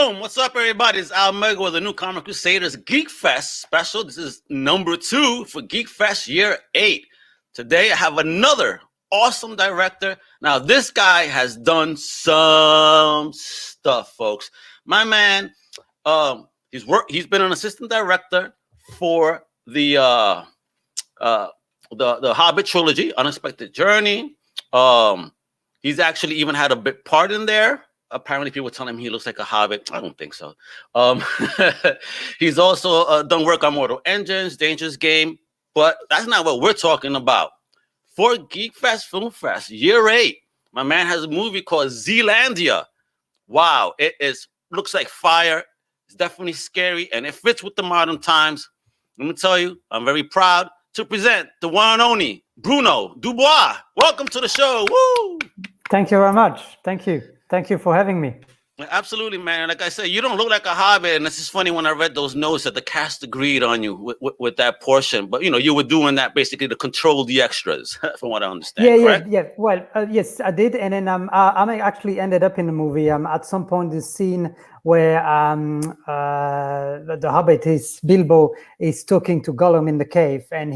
Boom! What's up, everybody? It's Al Mega with the new Comic Crusaders GeekFest special. This is number 2 for GeekFest Year 8. Today, I have another awesome director. Now, this guy has done some stuff, folks. My man, he's been an assistant director for the Hobbit trilogy, Unexpected Journey. He's actually even had a bit part in there. Apparently, people tell him he looks like a hobbit. I don't think so. He's also done work on Mortal Engines, Dangerous Game, but that's not what we're talking about. For GeekFest Film Fest Year 8, my man has a movie called Zealandia. Wow, looks like fire. It's definitely scary, and it fits with the modern times. Let me tell you, I'm very proud to present the one and only Bruno du Bois. Welcome to the show. Woo! Thank you very much. Thank you. Thank you for having me. Absolutely, man. Like I said, you don't look like a hobbit, and it's just funny when I read those notes that the cast agreed on you with that portion. But you were doing that basically to control the extras, from what I understand. Yeah. Well, yes, I did, and then I actually ended up in the movie. At some point, the scene where the Hobbit Bilbo is talking to Gollum in the cave, and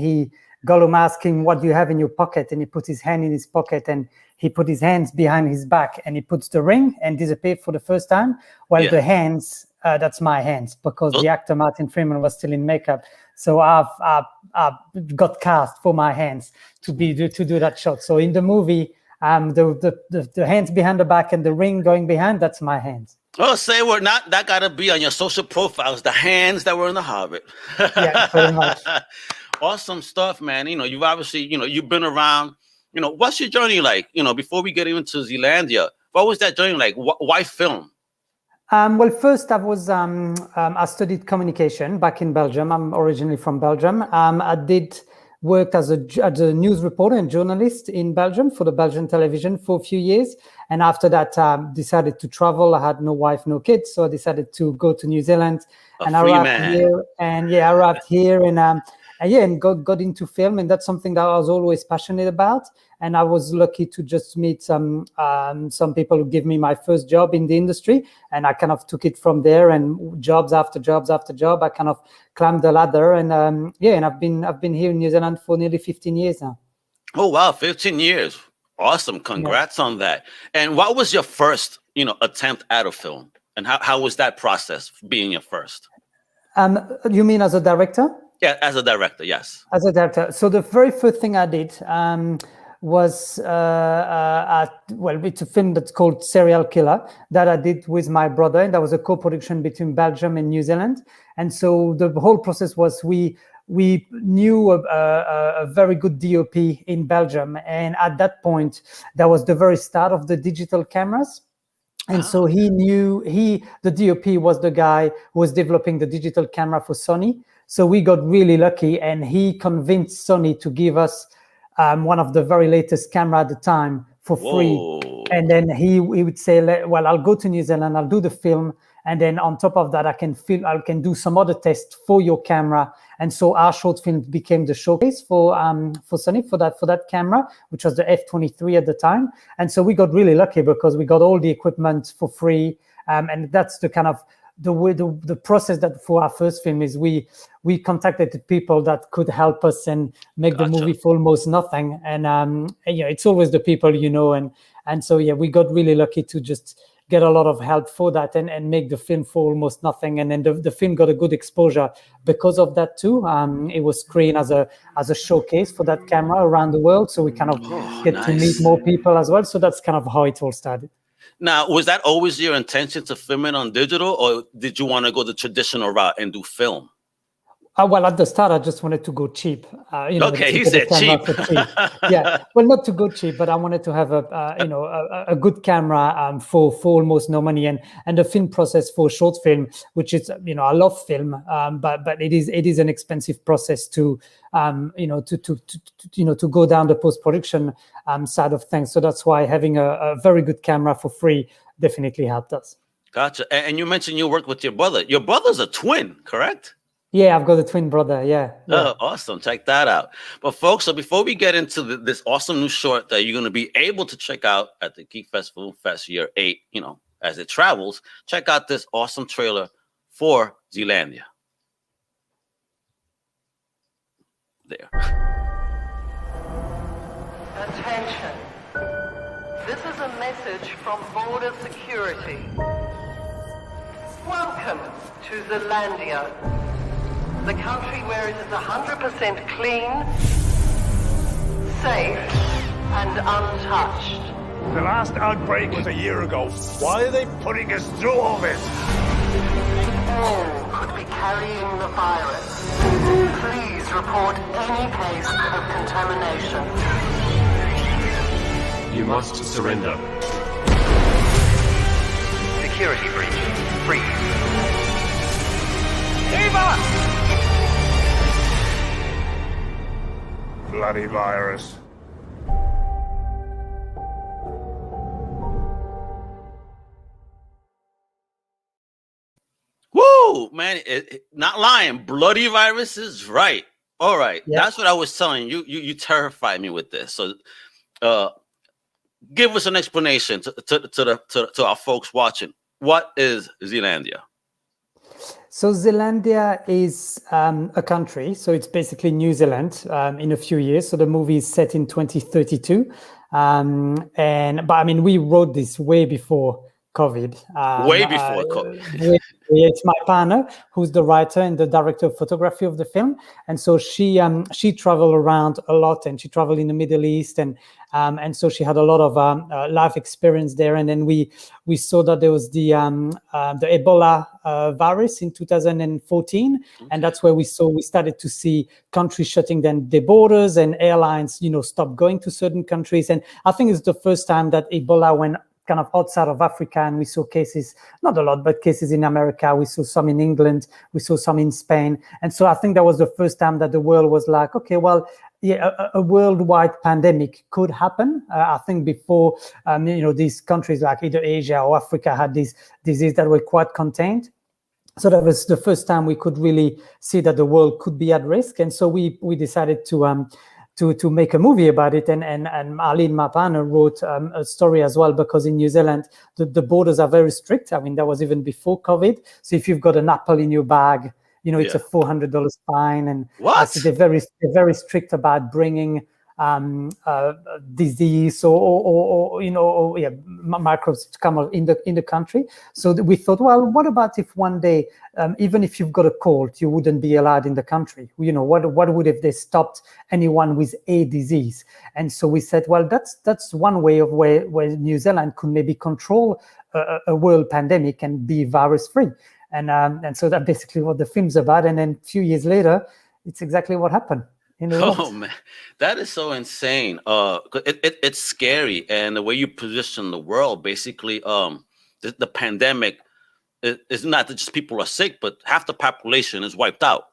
Gollum asks him, "What do you have in your pocket?" And he puts his hand in his pocket, and he put his hands behind his back, and he puts the ring and disappeared for the first time. Well, the hands, that's my hands, because the actor Martin Freeman was still in makeup. So I've got cast for my hands to do that shot. So in the movie, the hands behind the back and the ring going behind, that's my hands. Oh, say we're not. That got to be on your social profiles. The hands that were in the Hobbit. Yeah, pretty much. Awesome stuff, man. You've obviously, you've been around. What's your journey like? Before we get into Zealandia, what was that journey like? Why film? Well, first I studied communication back in Belgium. I'm originally from Belgium. I did work as a news reporter and journalist in Belgium for the Belgian television for a few years. And after that, decided to travel. I had no wife, no kids, so I decided to go to New Zealand. I arrived here and got into film, and that's something that I was always passionate about. And I was lucky to just meet some people who gave me my first job in the industry, and I kind of took it from there. And jobs after jobs after job, I kind of climbed the ladder. And and I've been here in New Zealand for nearly 15 years now. Oh wow, 15 years! Awesome, congrats on that. And what was your first attempt at a film, and how was that process being your first? You mean as a director? Yeah, as a director, yes. As a director. So the very first thing I did was, it's a film that's called Serial Killer that I did with my brother. And that was a co-production between Belgium and New Zealand. And so the whole process was we knew a very good DOP in Belgium. And at that point, that was the very start of the digital cameras. And so the DOP was the guy who was developing the digital camera for Sony. So we got really lucky, and he convinced Sony to give us one of the very latest camera at the time for free. Whoa. And then he would say, well, I'll go to New Zealand, I'll do the film. And then on top of that, I can do some other tests for your camera. And so our short film became the showcase for Sony for that camera, which was the F23 at the time. And so we got really lucky because we got all the equipment for free. And that's the kind of the process that for our first film is we contacted the people that could help us and make the movie for almost nothing. And it's always the people, and so we got really lucky to just get a lot of help for that and make the film for almost nothing. And then the film got a good exposure because of that too. It was screened as a showcase for that camera around the world, so we kind of to meet more people as well. So that's kind of how it all started. Now, was that always your intention to film it on digital, or did you want to go the traditional route and do film? Well, at the start, I just wanted to go cheap. Okay, he said cheap. Yeah, well, not to go cheap, but I wanted to have a good camera for almost no money, and the film process for short film, which is I love film, but it is an expensive process to to go down the post production side of things. So that's why having a very good camera for free definitely helped us. Gotcha. And you mentioned you worked with your brother. Your brother's a twin, correct? Yeah, I've got a twin brother. Yeah. Oh, awesome. Check that out. But folks, so before we get into this awesome new short that you're going to be able to check out at the GeekFest Film Fest Year 8, as it travels, check out this awesome trailer for Zealandia. There. Attention. This is a message from Border Security. Welcome to Zealandia, the country where it is 100% clean, safe, and untouched. The last outbreak was a year ago. Why are they putting us through all this? All could be carrying the virus. Please report any case of contamination. You must surrender. Security breach. Freeze. Eva! Bloody virus. Woo, man! Not lying. Bloody virus is right. All right, that's what I was telling you. You terrified me with this. So, give us an explanation to our folks watching. What is Zealandia? So Zealandia is a country. So it's basically New Zealand in a few years. So the movie is set in 2032, but I mean we wrote this way before COVID. Way before COVID. It's my partner who's the writer and the director of photography of the film, and so she traveled around a lot, and she traveled in the Middle East, and so she had a lot of life experience there. And then we saw that there was the Ebola virus in 2014, and that's where we started to see countries shutting down their borders and airlines, stop going to certain countries. And I think it's the first time that Ebola went kind of outside of Africa, and we saw cases, not a lot, but cases in America. We saw some in England, we saw some in Spain. And so I think that was the first time that the world was like, okay, well, yeah, a worldwide pandemic could happen. I think before, these countries like either Asia or Africa had these diseases that were quite contained. So that was the first time we could really see that the world could be at risk. And so we decided to make a movie about it, and Arlene, my partner, wrote a story as well, because in New Zealand the borders are very strict. I mean, that was even before COVID. So if you've got an apple in your bag, it's a $400 fine, and they're very strict about bringing disease or microbes to come in the country. So we thought, well, what about if one day, even if you've got a cold, you wouldn't be allowed in the country? What would if they stopped anyone with a disease? And so we said, well, that's one way of where New Zealand could maybe control a world pandemic and be virus free. And so that's basically what the film's about. And then a few years later, it's exactly what happened. Oh man, that is so insane. It's scary, and the way you position the world, basically, the pandemic is not that just people are sick, but half the population is wiped out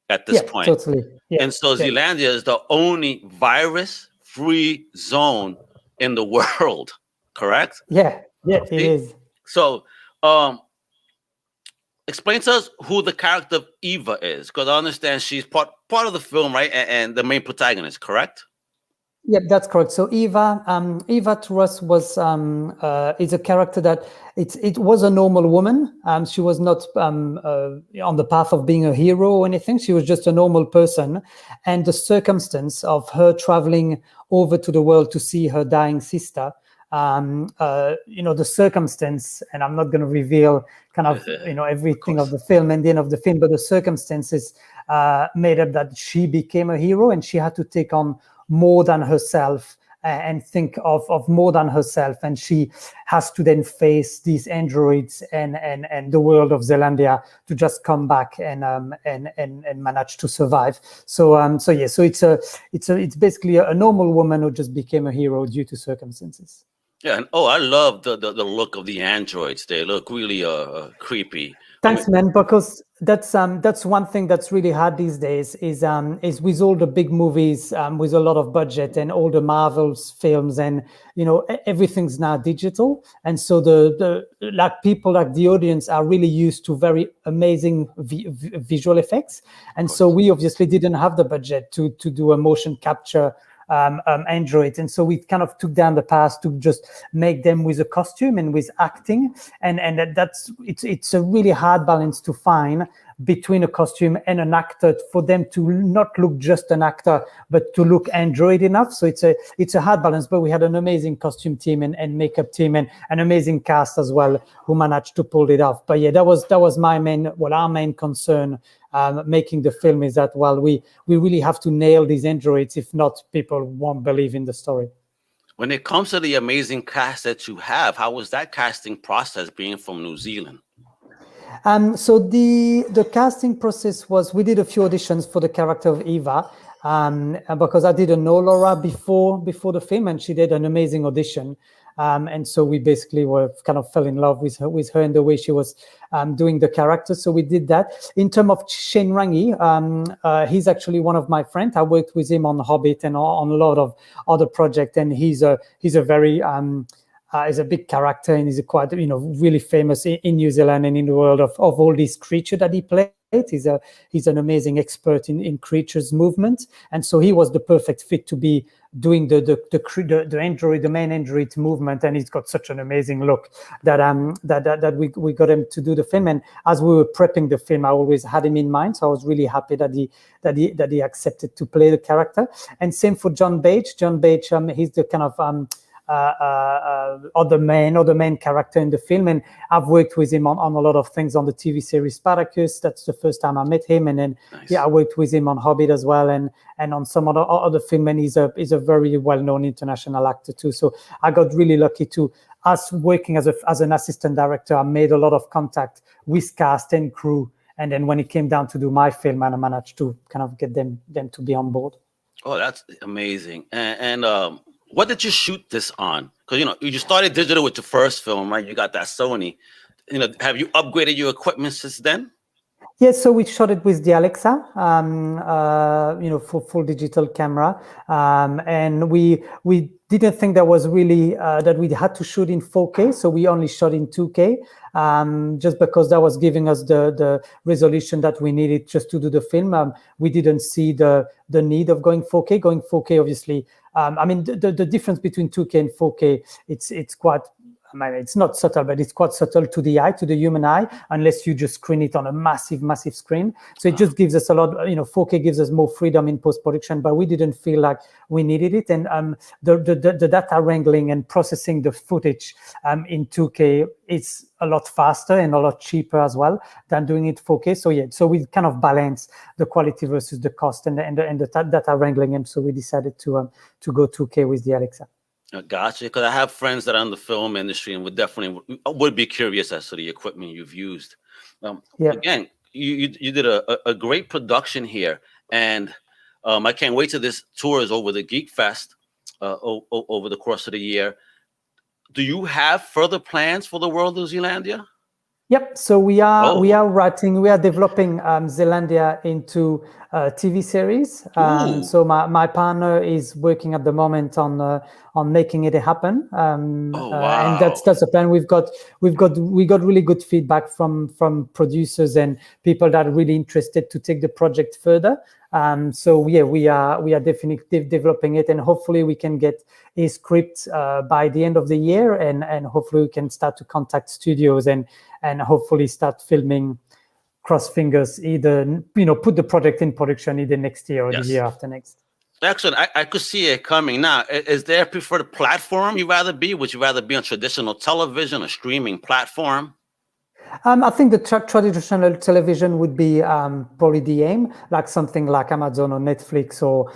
at this point. Totally. Yeah. And so Zealandia is the only virus-free zone in the world, correct? Yeah, it is. So, explain to us who the character of Eva is, because I understand she's part of the film, right? And the main protagonist, correct? Yeah, that's correct. So Eva to us was is a character that it was a normal woman. She was not on the path of being a hero or anything. She was just a normal person, and the circumstance of her traveling over to the world to see her dying sister. The circumstance, and I'm not going to reveal kind of everything of the film and the end of the film, but the circumstances made up that she became a hero, and she had to take on more than herself and think of more than herself, and she has to then face these androids and the world of Zealandia to just come back and manage to survive. So it's basically a normal woman who just became a hero due to circumstances. Yeah, and I love the look of the androids. They look really creepy. Thanks, man, because that's one thing that's really hard these days is with all the big movies with a lot of budget and all the Marvel's films, and everything's now digital, and so the people like the audience are really used to very amazing visual effects, and so we obviously didn't have the budget to do a motion capture androids. And so we kind of took down the past to just make them with a costume and with acting. And it's a really hard balance to find between a costume and an actor, for them to not look just an actor, but to look android enough. So it's a hard balance, but we had an amazing costume team and makeup team and an amazing cast as well, who managed to pull it off. But yeah, that was our main concern making the film, is that, well, we really have to nail these androids. If not, people won't believe in the story. When it comes to the amazing cast that you have, how was that casting process, being from New Zealand? So the casting process was, we did a few auditions for the character of Eva, because I didn't know Laura before the film, and she did an amazing audition. And so we basically fell in love with her and the way she was doing the character. So we did that. In terms of Shane Rangi, he's actually one of my friends. I worked with him on Hobbit and on a lot of other projects, and he's a very is a big character, and he's quite really famous in New Zealand and in the world of all these creatures that he played. He's an amazing expert in creatures movement, and so he was the perfect fit to be doing the android, the main android movement. And he's got such an amazing look that we got him to do the film. And as we were prepping the film, I always had him in mind, so I was really happy that he accepted to play the character. And same for John Bage. John Bage, he's the kind of other main character in the film, and I've worked with him on a lot of things on the TV series Spartacus. That's the first time I met him, and then nice. I worked with him on Hobbit as well, and on some other film. And he's a very well-known international actor too. So I got really lucky to, us working as an assistant director, I made a lot of contact with cast and crew, and then when it came down to do my film, and I managed to kind of get them to be on board. Oh, that's amazing. And what did you shoot this on? Because you started digital with your first film, right? You got that Sony. Have you upgraded your equipment since then? Yes, so we shot it with the Alexa, for full digital camera, and we didn't think that was really that we had to shoot in 4K, so we only shot in 2K, just because that was giving us the resolution that we needed just to do the film. We didn't see the need of going 4K. Going 4K, obviously, the difference between 2K and 4K, it's quite. It's not subtle, but it's quite subtle to the eye, to the human eye, unless you just screen it on a massive screen. So it just gives us a lot, 4K gives us more freedom in post-production, but we didn't feel like we needed it. And the data wrangling and processing the footage in 2K is a lot faster and a lot cheaper as well than doing it 4K. So we kind of balance the quality versus the cost and the data wrangling. And so we decided to go 2K with the Alexa. Gotcha. Because I have friends that are in the film industry and would be curious as to the equipment you've used. Again, you did a great production here, and I can't wait till this tour is over the GeekFest over the course of the year. Do you have further plans for the world of Zealandia? Yep. So we are developing Zealandia into a TV series. So my partner is working at the moment on making it happen. And that's the plan. We got really good feedback from producers and people that are really interested to take the project further. So we are definitely developing it, and hopefully we can get a script by the end of the year, and hopefully we can start to contact studios and hopefully start filming. Cross fingers, either put the project in production either next year or the year after next. Excellent. I could see it coming. Now, is there a preferred platform you'd rather be? Would you rather be on traditional television or streaming platform? I think the traditional television would be probably the aim, like something like Amazon or Netflix or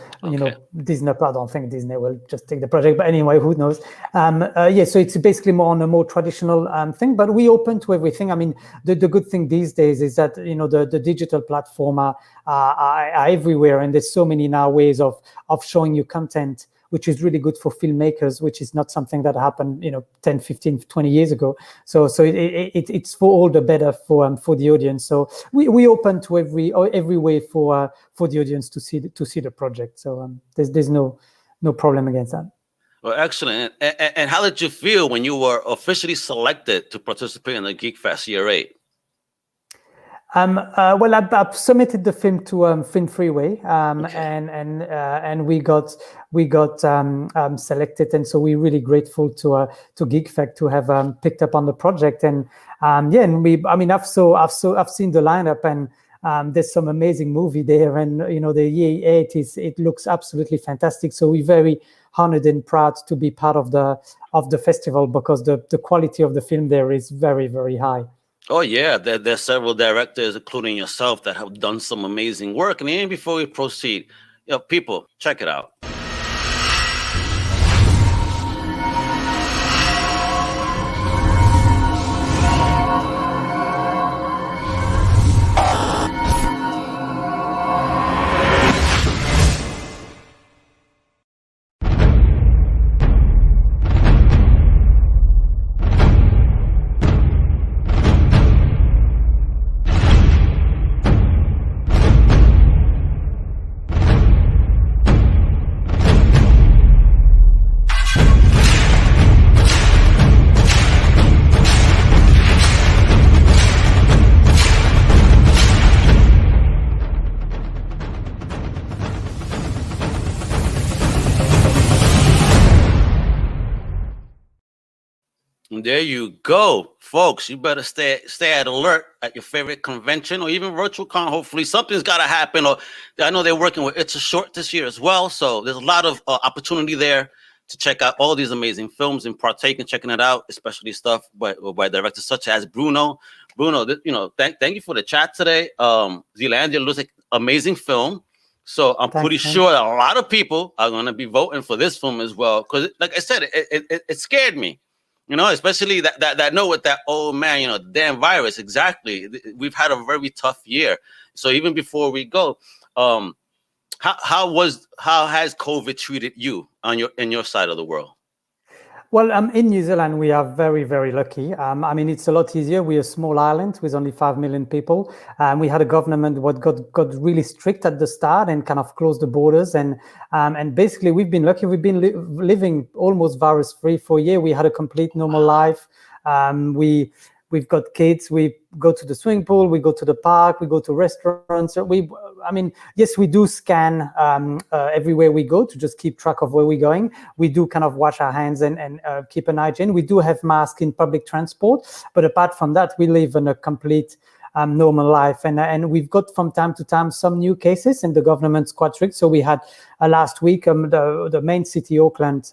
Disney. I don't think Disney will just take the project, but anyway, who knows? So it's basically more on a more traditional thing, but we open to everything. I mean, the good thing these days is that the digital platform are everywhere, and there's so many now ways of showing you content, which is really good for filmmakers, which is not something that happened, 10, 15, 20 years ago. So it's for all the better for the audience. So we open to every way for the audience to see the project. So there's no problem against that. Well, excellent. And how did you feel when you were officially selected to participate in the GeekFest Year 8? Well, I've submitted the film to Film Freeway, Okay. and we got selected, and so we're really grateful to GeekFest to have picked up on the project, and I've seen the lineup, and there's some amazing movie there, and the year 8 it looks absolutely fantastic. So we're very honored and proud to be part of the festival, because the quality of the film there is very, very high. Oh yeah, there's several directors, including yourself, that have done some amazing work. And even before we proceed, people, check it out. There you go, folks. You better stay at alert at your favorite convention or even virtual con. Hopefully something's got to happen. Or I know they're working with It's a Short this year as well. So there's a lot of opportunity there to check out all these amazing films and partake in checking it out, especially stuff by directors such as Bruno. Bruno, thank you for the chat today. Zealandia looks like an amazing film. So I'm pretty sure that a lot of people are going to be voting for this film as well. Because like I said, it scared me. Especially that note with that old man, damn virus. Exactly. We've had a very tough year. So even before we go, how has COVID treated you in your side of the world? Well, in New Zealand, we are very, very lucky. It's a lot easier. We're a small island with only 5 million people. We had a government what got really strict at the start and kind of closed the borders. And basically, we've been lucky. We've been living almost virus-free for a year. We had a complete normal life. We've got kids. We go to the swimming pool. We go to the park. We go to restaurants. Yes, we do scan everywhere we go to just keep track of where we're going. We do kind of wash our hands and keep an hygiene. We do have masks in public transport. But apart from that, we live in a complete normal life. And we've got from time to time some new cases, and the government's quite strict. So we had last week, the main city, Auckland,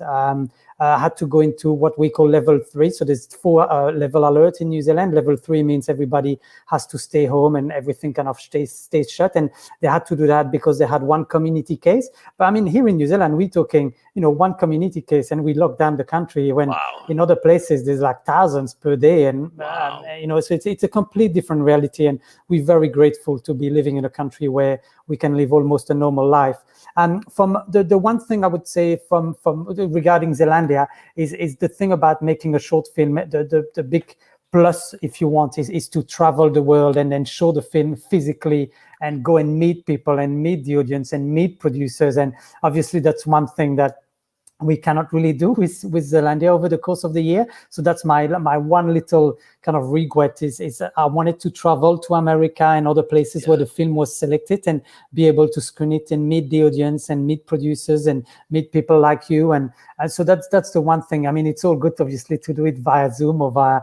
had to go into what we call level 3. So there's 4 level alert in New Zealand. Level 3 means everybody has to stay home and everything kind of stays shut. And they had to do that because they had one community case. But here in New Zealand, we're talking, one community case, and we locked down the country when in other places there's like thousands per day. And, so it's a complete different reality. And we're very grateful to be living in a country where we can live almost a normal life. From the one thing I would say from regarding Zealandia is the thing about making a short film. The big plus, if you want, is to travel the world and then show the film physically and go and meet people and meet the audience and meet producers. And obviously that's one thing that we cannot really do with Zealandia over the course of the year. So that's my one little kind of regret is I wanted to travel to America and other places where the film was selected and be able to screen it and meet the audience and meet producers and meet people like you. And so that's the one thing. It's all good, obviously, to do it via Zoom or via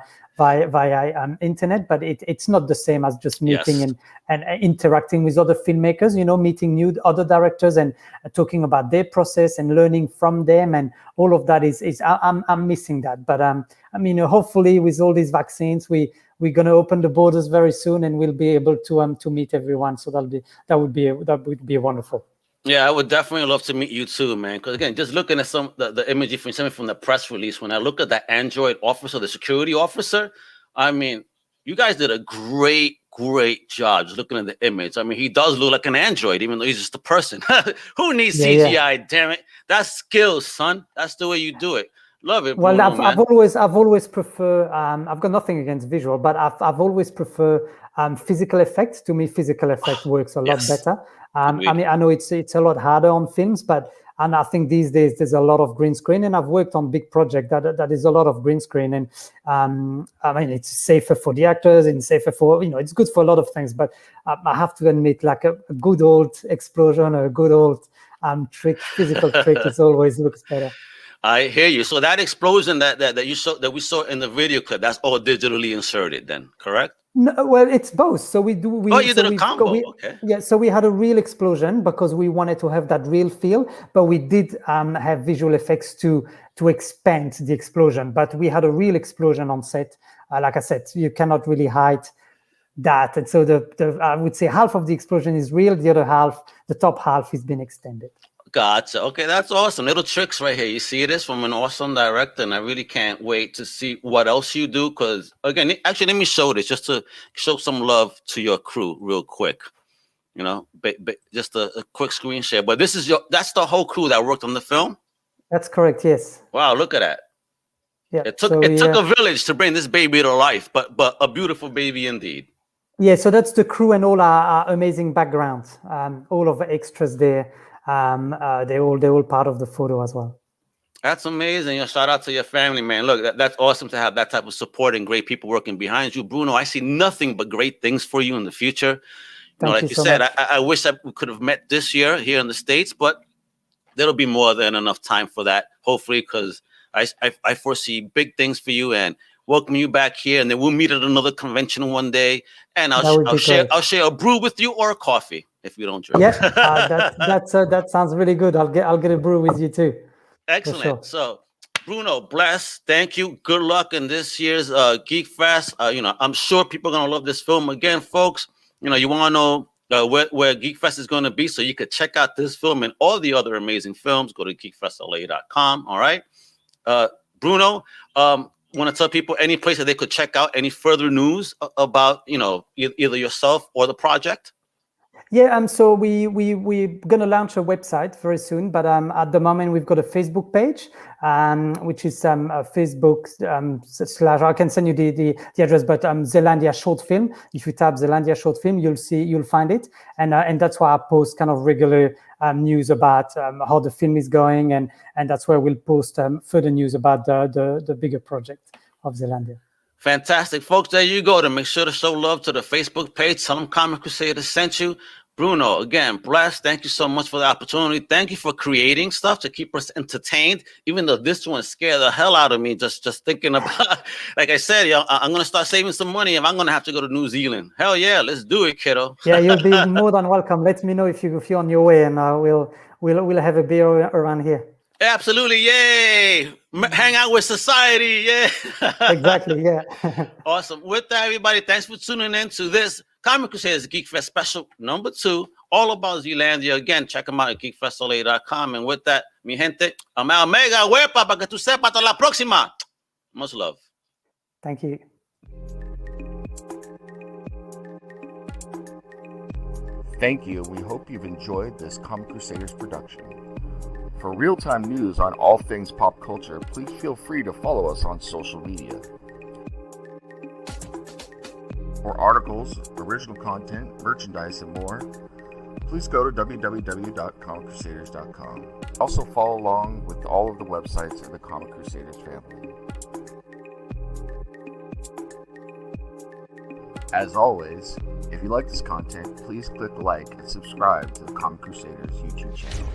internet, but it's not the same as just meeting and interacting with other filmmakers, meeting new other directors and talking about their process and learning from them, and all of that is I'm missing that. But hopefully with all these vaccines, we're going to open the borders very soon, and we'll be able to meet everyone. So that would be wonderful. Yeah, I would definitely love to meet you too, man. Because again, just looking at the imagery from the press release, when I look at that Android officer, the security officer, you guys did a great job just looking at the image. He does look like an android, even though he's just a person. Who needs CGI? Yeah. Damn it, that's skills, son. That's the way you do it. Love it. Bruno, well, I've always prefer. I've got nothing against visual, but I've always prefer physical effects. To me, physical effect works a lot better. I know it's a lot harder on films, but And I think these days there's a lot of green screen, and I've worked on big project that is a lot of green screen. And I mean, it's safer for the actors and safer for, it's good for a lot of things. But I have to admit, like a good old explosion or a good old physical trick, it always looks better. I hear you. So that explosion that you saw, that we saw in the video clip, that's all digitally inserted then, correct? No, well, it's both. So we do. You did a combo. Okay. Yeah. So we had a real explosion because we wanted to have that real feel, but we did have visual effects to expand the explosion. But we had a real explosion on set. Like I said, you cannot really hide that. And so the I would say half of the explosion is real. The other half, the top half, is being extended. Gotcha. Okay, that's awesome. Little tricks right here. You see this from an awesome director, and I really can't wait to see what else you do. Because again, actually, let me show this just to show some love to your crew real quick. Just a quick screen share. But that's the whole crew that worked on the film. That's correct. Yes. Wow, look at that. Yeah. It took a village to bring this baby to life, but a beautiful baby indeed. Yeah. So that's the crew and all our amazing backgrounds. All of the extras there. They're all part of the photo as well. That's amazing. Shout out to your family, man. Look, that's awesome to have that type of support and great people working behind you. Bruno, I see nothing but great things for you in the future. Like you said, I wish that we could have met this year here in the States, but there'll be more than enough time for that, hopefully, because I foresee big things for you and welcome you back here. And then we'll meet at another convention one day, and I'll share a brew with you or a coffee if you don't drink. Yeah, that sounds really good. I'll get a brew with you too. Excellent. Sure. So, Bruno, bless. Thank you. Good luck in this year's GeekFest. I'm sure people are gonna love this film. Again, folks, you want to know where GeekFest is going to be, so you could check out this film and all the other amazing films. Go to geekfestla.com. All right, Bruno. Want to tell people any place that they could check out any further news about either yourself or the project? Yeah, so we're gonna launch a website very soon, but at the moment we've got a Facebook page, which is Facebook / I can send you the address, but Zealandia Short Film. If you type Zealandia Short Film, you'll find it, and that's why I post kind of regular news about how the film is going, and that's where we'll post further news about the bigger project of Zealandia. Fantastic, folks. There you go. To make sure to show love to the Facebook page, tell them Comic Crusaders sent you. Bruno, again, blessed. Thank you so much for the opportunity. Thank you for creating stuff to keep us entertained, even though this one scared the hell out of me just thinking about. Like I said, I'm gonna start saving some money if I'm gonna have to go to New Zealand. Hell yeah, let's do it, kiddo. Yeah, you'll be more than welcome. Let me know if you're on your way, and we'll have a beer around here. Absolutely, yay! Hang out with society, yeah. Exactly, yeah. Awesome. With that, everybody, thanks for tuning in to this Comic Crusaders GeekFest special number 2, all about Zealandia. Again, check them out at geekfestla.com. And with that, mi gente, amado mega huepa para que tú sepas. Hasta la próxima. Much love. Thank you. Thank you. We hope you've enjoyed this Comic Crusaders production. For real-time news on all things pop culture, please feel free to follow us on social media. For articles, original content, merchandise, and more, please go to www.comiccrusaders.com. Also follow along with all of the websites of the Comic Crusaders family. As always, if you like this content, please click like and subscribe to the Comic Crusaders YouTube channel.